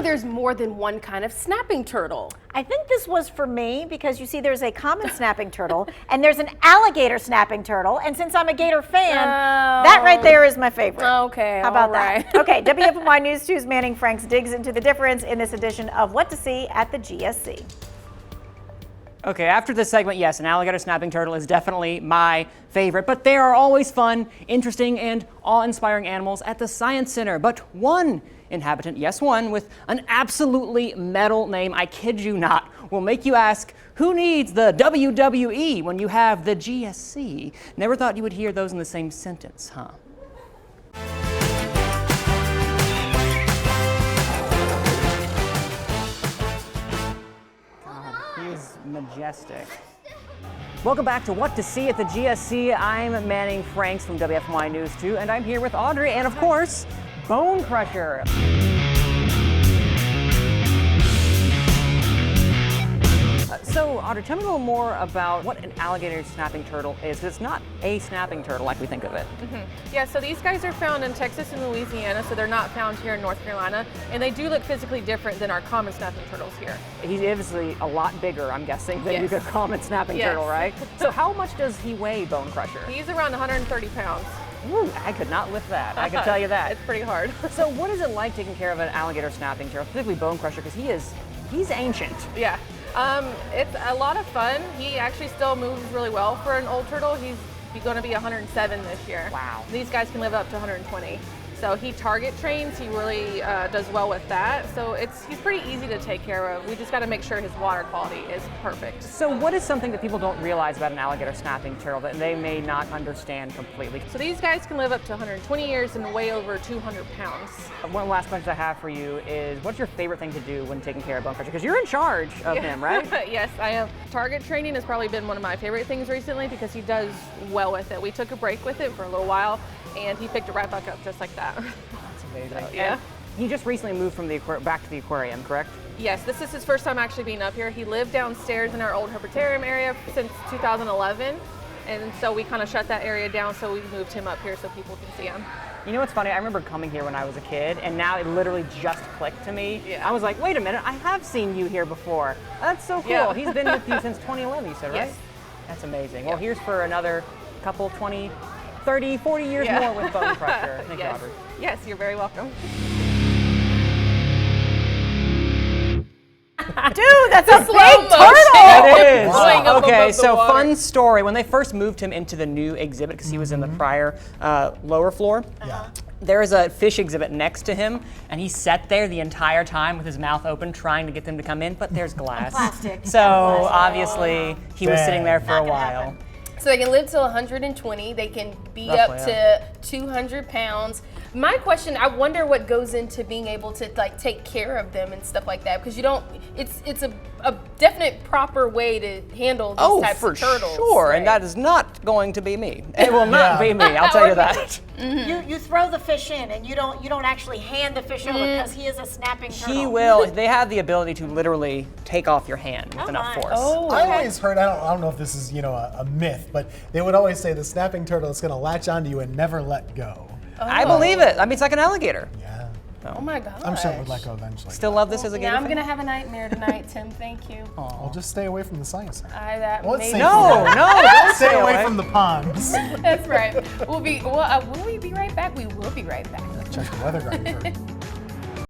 there's more than one kind of snapping turtle. I think this was for me because you see there's a common snapping turtle and there's an alligator snapping turtle. And since I'm a gator fan, that right there is my favorite. Okay, how about that? Okay, WFMY News 2's Manning Franks digs into the difference in this edition of What to See at the GSC. Okay, after this segment, yes, an alligator snapping turtle is definitely my favorite, but there are always fun, interesting, and awe-inspiring animals at the Science Center. But one inhabitant, yes, one, with an absolutely metal name, I kid you not, will make you ask, who needs the WWE when you have the GSC? Never thought you would hear those in the same sentence, huh? He's majestic. Welcome back to What to See at the GSC. I'm Manning Franks from WFMY News 2, and I'm here with Audrey and, of course, Bone Crusher. So, Audrey, tell me a little more about what an alligator snapping turtle is, because it's not a snapping turtle like we think of it. Yeah, so these guys are found in Texas and Louisiana, so they're not found here in North Carolina, and they do look physically different than our common snapping turtles here. He's obviously a lot bigger, I'm guessing, than your common snapping turtle, right? So how much does he weigh, Bone Crusher? He's around 130 pounds. Ooh, I could not lift that, I can tell you that. It's pretty hard. So what is it like taking care of an alligator snapping turtle, particularly Bone Crusher, because he's ancient. Yeah. It's a lot of fun. He actually still moves really well for an old turtle. He's going to be 107 this year. Wow. These guys can live up to 120. So he target trains. He really does well with that. So he's pretty easy to take care of. We just got to make sure his water quality is perfect. So what is something that people don't realize about an alligator snapping turtle that they may not understand completely? So these guys can live up to 120 years and weigh over 200 pounds. One of the last questions I have for you is, what's your favorite thing to do when taking care of Bone Crusher? Because you're in charge of him, right? Yes, I am. Target training has probably been one of my favorite things recently because he does well with it. We took a break with it for a little while, and he picked it right back up just like that. That's amazing. So, yeah. He just recently moved from back to the aquarium, correct? Yes, this is his first time actually being up here. He lived downstairs in our old herpetarium area since 2011, and so we kind of shut that area down, so we moved him up here so people can see him. You know what's funny? I remember coming here when I was a kid, and now it literally just clicked to me. Yeah. I was like, wait a minute, I have seen you here before. That's so cool. Yeah. He's been with you since 2011, you said, right? Yes. That's amazing. Well, here's for another couple, 20, 30, 40 years more with Bone Crusher. Thank you, Audrey. Yes, you're very welcome. Dude, that's a slow big motion. turtle! It is. Going up Okay, above the so water. fun story. When they first moved him into the new exhibit, because he was in the prior lower floor, there is a fish exhibit next to him, and he sat there the entire time with his mouth open trying to get them to come in, but there's glass. Plastic. So obviously he was sitting there for a while. So they can live till 120. They can be Roughly, up to 200 pounds. My question, I wonder what goes into being able to like take care of them and stuff like that, because you don't. It's a definite proper way to handle these types of turtles. Sure, right? and that is not going to be me. It will not be me. I'll tell you that. You throw the fish in and you don't actually hand the fish over because he is a snapping turtle. He will. They have the ability to literally take off your hand with enough force. Oh, I always heard, I don't know if this is a myth, but they would always say the snapping turtle is going to latch onto you and never let go. I believe it. I mean, it's like an alligator. Yeah. Oh my gosh. I'm sure it would let go eventually. Still love this as a gator Now I'm fan? gonna have a nightmare tonight, Tim. Thank you. Well, just stay away from the science center. That Well, may it's be- safe. No, don't Stay away from the ponds. That's right. Will we be right back? We will be right back. Check the weather guide first.